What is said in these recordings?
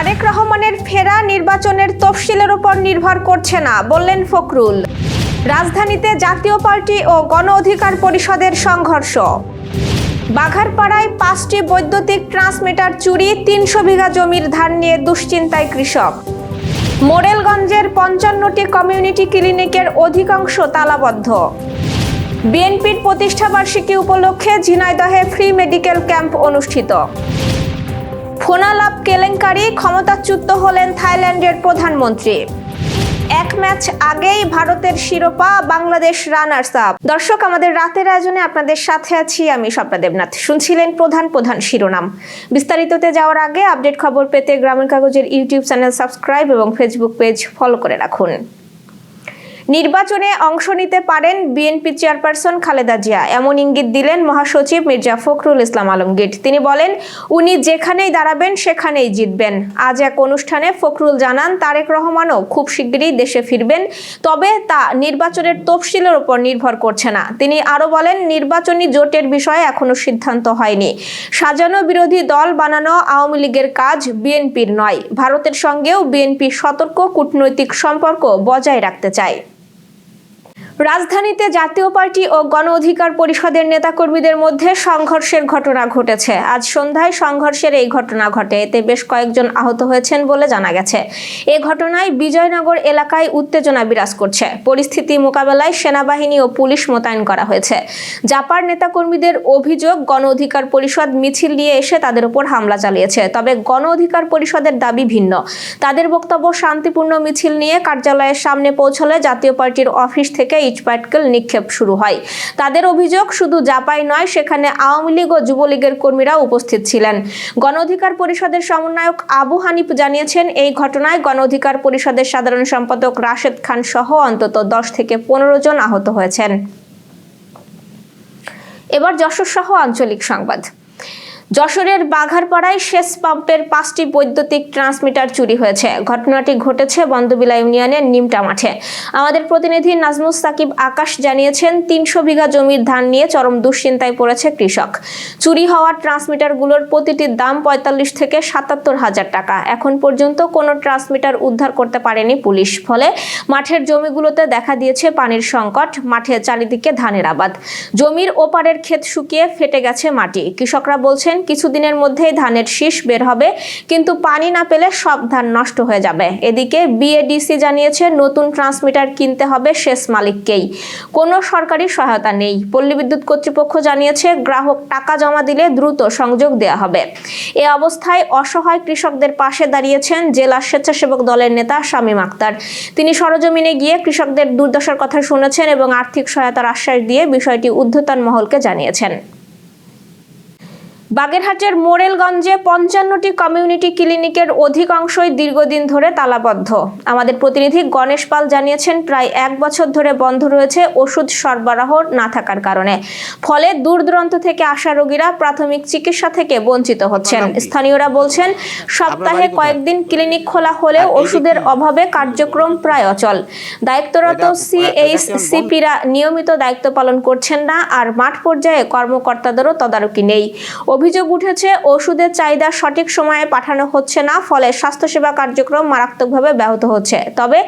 তারেক রহমানের ফেরা নির্বাচনের তফসিলের উপর নির্ভর করছে না, বললেন ফখরুল। রাজধানীতে জাতীয় পার্টি ও গণ অধিকার পরিষদের সংঘর্ষ। বাঘারপাড়ায় 5টি বৈদ্যুতিক ট্রান্সমিটার চুরি, 300 বিঘা জমির ধান নিয়ে দুশ্চিন্তায় কৃষক। মোরেলগঞ্জের 55টি কমিউনিটি ক্লিনিকের অধিকাংশ তালাবদ্ধ। বিএনপির প্রতিষ্ঠাবার্ষিকী উপলক্ষে ঝিনাইদহে ফ্রি মেডিকেল ক্যাম্প অনুষ্ঠিত। ফোনালাপ কেলেঙ্কারি, ক্ষমতাচ্যুত হলেন থাইল্যান্ডের প্রধানমন্ত্রী। এক ম্যাচ আগেই ভারতের শিরোপা, বাংলাদেশ রানার্স আপ। দর্শক, আমাদের রাতের আয়োজনে আপনাদের সাথে আছি আমি স্বপ্না দেবনাথ। শুনছিলেন প্রধান শিরোনাম। বিস্তারিততে যাওয়ার আগে আপডেট খবর পেতে গ্রামীণ কাগজের ইউটিউব চ্যানেল সাবস্ক্রাইব এবং ফেসবুক পেজ ফলো করে রাখুন। নির্বাচনে অংশ নিতে পারেন বিএনপি চেয়ারপারসন খালেদা জিয়া, এমন ইঙ্গিত দিলেন মহাসচিব মির্জা ফখরুল ইসলাম আলমগীর। তিনি বলেন, উনি যেখানেই দাঁড়াবেন সেখানেই জিতবেন। আজ এক অনুষ্ঠানে ফখরুল জানান, তারেক রহমানও খুব শিগগিরই দেশে ফিরবেন, তবে তা নির্বাচনের তফসিলের উপর নির্ভর করছে না। তিনি আরও বলেন, নির্বাচনী জোটের বিষয়ে এখনো সিদ্ধান্ত হয়নি। সাজানো বিরোধী দল বানানো আওয়ামী লীগের কাজ, বিএনপির নয়। ভারতের সঙ্গেও বিএনপি সতর্ক কূটনৈতিক সম্পর্ক বজায় রাখতে চায়। রাজধানীতে জাতীয় পার্টি ও গণ অধিকার পরিষদের নেতাকর্মীদের মধ্যে সংঘর্ষের ঘটনা ঘটেছে। আজ সন্ধ্যায় সংঘর্ষের এই ঘটনা ঘটে। এতে বেশ কয়েকজন আহত হয়েছেন বলে জানা গেছে। এ ঘটনায় বিজয়নগর এলাকায় উত্তেজনা বিরাজ করছে। পরিস্থিতি মোকাবেলায় সেনাবাহিনী ও পুলিশ মোতায়েন করা হয়েছে। জাপার নেতাকর্মীদের অভিযোগ, গণ অধিকার পরিষদ মিছিল নিয়ে এসে তাদের উপর হামলা চালিয়েছে। তবে গণ অধিকার পরিষদের দাবি ভিন্ন। তাদের বক্তব্য, শান্তিপূর্ণ মিছিল নিয়ে কার্যালয়ের সামনে পৌঁছলে জাতীয় পার্টির অফিস থেকে ইটপাটকেল নিক্ষেপ শুরু হয়। তাদের অভিযোগ, শুধু জাপাই নয়, সেখানে আওয়ামী লীগ ও যুবলীগের কর্মীরা উপস্থিত ছিলেন। গণ অধিকার পরিষদের সমন্বয়ক আবু হানিফ জানিয়েছেন, এই ঘটনায় গণ অধিকার পরিষদের সাধারণ সম্পাদক রাশেদ খান সহ অন্তত 10 থেকে 15 জন আহত হয়েছেন। এবার যশোর সহ আঞ্চলিক সংবাদ। যশোরের বাঘারপাড়ায় সেচ পাম্পের 5টি বৈদ্যুতিক ট্রান্সমিটার চুরি হয়েছে। ঘটনাটি ঘটেছে বন্দবিলা ইউনিয়নের নিমটা মাঠে। আমাদের প্রতিনিধি নাজমুস সাকিব আকাশ জানিয়েছেন, 300 বিঘা জমির ধান নিয়ে চরম দুশ্চিন্তায় পড়েছে কৃষক। চুরি হওয়া ট্রান্সমিটারগুলোর প্রতিটির দাম 45 থেকে 77 হাজার টাকা। এখন পর্যন্ত কোনো ট্রান্সমিটার উদ্ধার করতে পারেনি পুলিশ। ফলে মাঠের জমিগুলোতে দেখা দিয়েছে পানির সংকট। মাঠে চারিদিকে ধানের আবাদ। জমির ওপারের ক্ষেত শুকিয়ে ফেটে গেছে মাটি। কৃষকরা বলছেন, কিছুদিনের মধ্যেই ধানের শীষ বের হবে, কিন্তু পানি না পেলে সব ধান নষ্ট হয়ে যাবে। এদিকে বিএডিসি জানিয়েছে, নতুন ট্রান্সমিটার কিনতে হবে সেচ মালিককেই। কোনো সরকারি সহায়তা নেই। পল্লী বিদ্যুৎ কর্তৃপক্ষ জানিয়েছে, গ্রাহক টাকা জমা দিলে দ্রুত সংযোগ দেওয়া হবে। এ অবস্থায় অসহায় কৃষকদের পাশে দাঁড়িয়েছেন জেলা স্বেচ্ছাসেবক দলের নেতা শামীম আক্তার। তিনি সরজমিনে গিয়ে কৃষকদের দুর্দশার কথা শুনেছেন এবং আর্থিক সহায়তার আশ্বাস দিয়ে বিষয়টি ঊর্ধ্বতন মহলকে জানিয়েছেন। বাগেরহাটের মোরেলগঞ্জে 55টি কমিউনিটি ক্লিনিকের অধিকাংশই দীর্ঘদিন ধরে তালাবদ্ধ। আমাদের প্রতিনিধি গণেশ পাল জানিয়েছেন, প্রায় 1 বছর ধরে বন্ধ রয়েছে ওষুধ সরবরাহ না থাকার কারণে। ফলে দূর দূরান্ত থেকে আসা রোগীরা প্রাথমিক চিকিৎসা থেকে বঞ্চিত হচ্ছেন। স্থানীয়রা বলছেন, সপ্তাহে কয়েকদিন ক্লিনিক খোলা হলেও ওষুধের অভাবে কার্যক্রম প্রায় অচল। দায়িত্বরত সিএইচসিপিরা নিয়মিত দায়িত্ব পালন করছেন না, আর মাঠ পর্যায়ে কর্মকর্তাদেরও তদারকি নেই। অভিযোগ উঠেছে, ওষুধের চাহিদা সঠিক সময়ে পাঠানো হচ্ছে না, ফলে স্বাস্থ্যসেবা কার্যক্রম মারাত্মকভাবে ব্যাহত হচ্ছে। তবে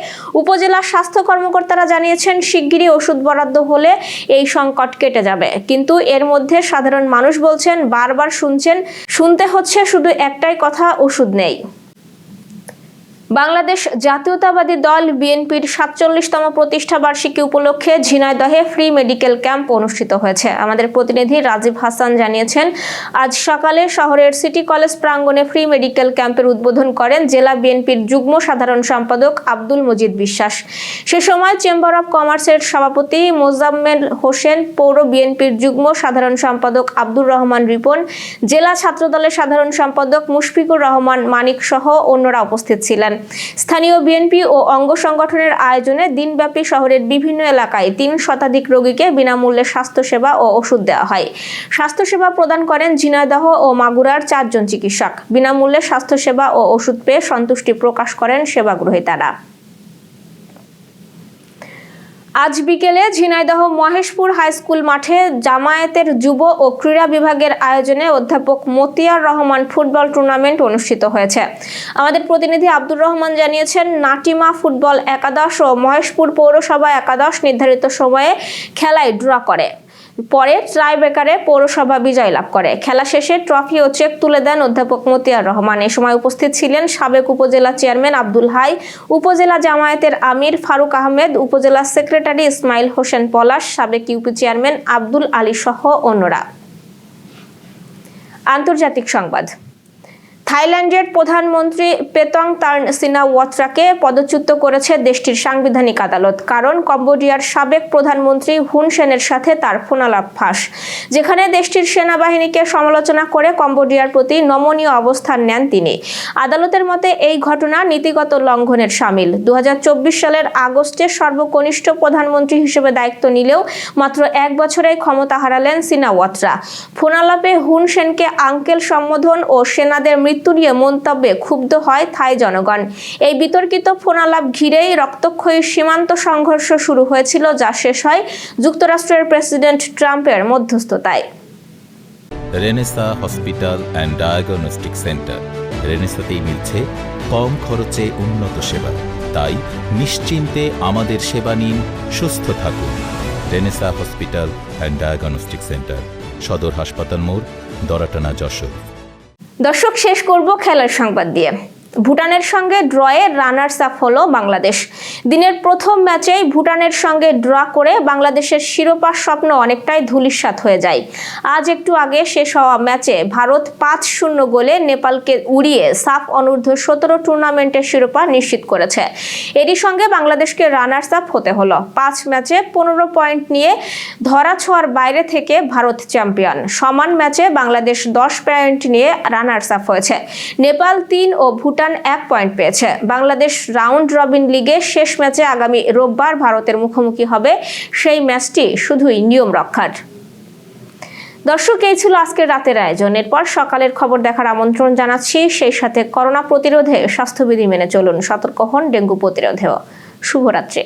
উপজেলা স্বাস্থ্য কর্মকর্তারা জানিয়েছেন, শিগগিরই ওষুধ বরাদ্দ হলে এই সংকট কেটে যাবে। কিন্তু এর মধ্যে সাধারণ মানুষ বলছেন, বারবার শুনতে হচ্ছে শুধু একটাই কথা, ওষুধ নেই। বাংলাদেশ জাতীয়তাবাদী দল বিএনপির 47তম প্রতিষ্ঠা বার্ষিকী উপলক্ষে ঝিনাইদহে ফ্রি মেডিকেল ক্যাম্প অনুষ্ঠিত হয়েছে। আমাদের প্রতিনিধি রাজীব হাসান জানিয়েছেন, আজ সকালে শহরের সিটি কলেজ প্রাঙ্গণে ফ্রি মেডিকেল ক্যাম্পের উদ্বোধন করেন জেলা বিএনপির যুগ্ম সাধারণ সম্পাদক আব্দুল মজিদ বিশ্বাস। সে সময় চেম্বার অব কমার্সের সভাপতি মোজাম্মেল হোসেন, পৌর বিএনপির যুগ্ম সাধারণ সম্পাদক আব্দুর রহমান রিপন, জেলা ছাত্রদলের সাধারণ সম্পাদক মুশফিকুর রহমান মানিক সহ অন্যরা উপস্থিত ছিলেন। স্থানীয় বিএনপি ও অঙ্গ সংগঠনের আয়োজনে দিনব্যাপী শহরের বিভিন্ন এলাকায় 3 শতাধিক রোগীকে বিনামূল্যে স্বাস্থ্যসেবা ও ওষুধ দেওয়া হয়। স্বাস্থ্যসেবা প্রদান করেন ঝিনাইদহ ও মাগুরার 4 জন চিকিৎসক। বিনামূল্যে স্বাস্থ্যসেবা ও ওষুধ পেয়ে সন্তুষ্টি প্রকাশ করেন সেবাগ্রহীতারা। আজ বিকেলে ঝিনাইদহ মহেশপুর হাই স্কুল মাঠে জামায়াতের যুব ও ক্রীড়া বিভাগের আয়োজনে অধ্যাপক মতিয়ার রহমান ফুটবল টুর্নামেন্ট অনুষ্ঠিত হয়েছে। আমাদের প্রতিনিধি আব্দুর রহমান জানিয়েছেন, নাটিমা ফুটবল একাদশ ও মহেশপুর পৌরসভা একাদশ নির্ধারিত সময়ে খেলায় ড্র করে। পরে ট্রাইব্রেকারে পৌরসভা বিজয় লাভ করে। খেলা শেষে ট্রফি ও চেক তুলে দেন অধ্যাপক মতিয়ার রহমান। এ সময় উপস্থিত ছিলেন সাবেক উপজেলা চেয়ারম্যান আব্দুল হাই, উপজেলা জামায়াতের আমির ফারুক আহমেদ, উপজেলা সেক্রেটারি ইসমাইল হোসেন পলাশ, সাবেক ইউপি চেয়ারম্যান আব্দুল আলী সহ অন্যরা। আন্তর্জাতিক সংবাদ। থাইল্যান্ডের প্রধানমন্ত্রী পেতংতার্ন সিনাওয়াত্রাকে পদচ্যুত করেছে দেশটির সাংবিধানিক আদালত। কারণ কম্বোডিয়ার সাবেক প্রধানমন্ত্রী হুন সেনের সাথে তার ফোনালাপ ফাঁস, যেখানে দেশটির সেনাবাহিনীকে সমালোচনা করে কম্বোডিয়ার প্রতি নমনীয় অবস্থান নেন তিনি। আদালতের মতে এই ঘটনা নীতিগত লঙ্ঘনের শামিল। 2024 সালের আগস্টে সর্বকনিষ্ঠ প্রধানমন্ত্রী হিসেবে দায়িত্ব নিলেও মাত্র 1 বছরেই ক্ষমতা হারালেন সিনাওয়াত্রা। ফোনালাপে হুন সেনকে আঙ্কেল সম্বোধন ও সেনাদের মৃত্যু নিয়ে মন্তব্যে ক্ষুব্ধ হয় থাই জনগণ। এই বিতর্কিত ফোনালাপ ঘিরেই রক্তক্ষয়ী সীমান্ত সংঘর্ষ শুরু হয়েছিল, যা শেষ হয় যুক্তরাষ্ট্রের প্রেসিডেন্ট ট্রাম্পের মধ্যস্থতায়। Renaissance hospital and diagnostic centre. রেনেসাতেই মিলছে কম খরচে উন্নত সেবা। তাই নিশ্চিন্তে আমাদের সেবা নিন, সুস্থ থাকুন। Renaissance hospital and diagnostic centre, সদর হাসপাতাল মোড়, দরাটানা, যশোর। দর্শক, শেষ করব খেলার সংবাদ দিয়ে। ভুটানের সঙ্গে ড্রয়ে রানার্স আপ হলো বাংলাদেশ। দিনের প্রথম ম্যাচেই ভুটানের সঙ্গে ড্র করে বাংলাদেশের শিরোপার স্বপ্ন অনেকটাই ধূলিসাৎ হয়ে যায়। আজ একটু আগে শেষ হওয়া ম্যাচে ভারত 5-0 গোলে নেপালকে উড়িয়ে সাফ অনূর্ধ্ব-17 টুর্নামেন্টের শিরোপা নিশ্চিত করেছে। এরই সঙ্গে বাংলাদেশকে রানার্স আপ হতে হলো। 5 ম্যাচে 15 পয়েন্ট নিয়ে ধরাছোঁয়ার বাইরে থেকে ভারত চ্যাম্পিয়ন। সমান ম্যাচে বাংলাদেশ 10 পয়েন্ট নিয়ে রানার্স আপ হয়েছে। নেপাল 3 ও ভুটান 1 পয়েন্ট পেয়েছে। বাংলাদেশ রাউন্ড রবিন লিগে শেষ ম্যাচে আগামী রোববার ভারতের মুখোমুখি হবে। সেই ম্যাচটি শুধুই নিয়ম রক্ষার। দর্শক, এই ছিল আজকের রাতের আয়োজন। এরপর সকালের খবর দেখার আমন্ত্রণ জানাচ্ছি। সেই সাথে করোনা প্রতিরোধে স্বাস্থ্যবিধি মেনে চলুন, সতর্ক হন ডেঙ্গু প্রতিরোধেও। শুভরাত্রি।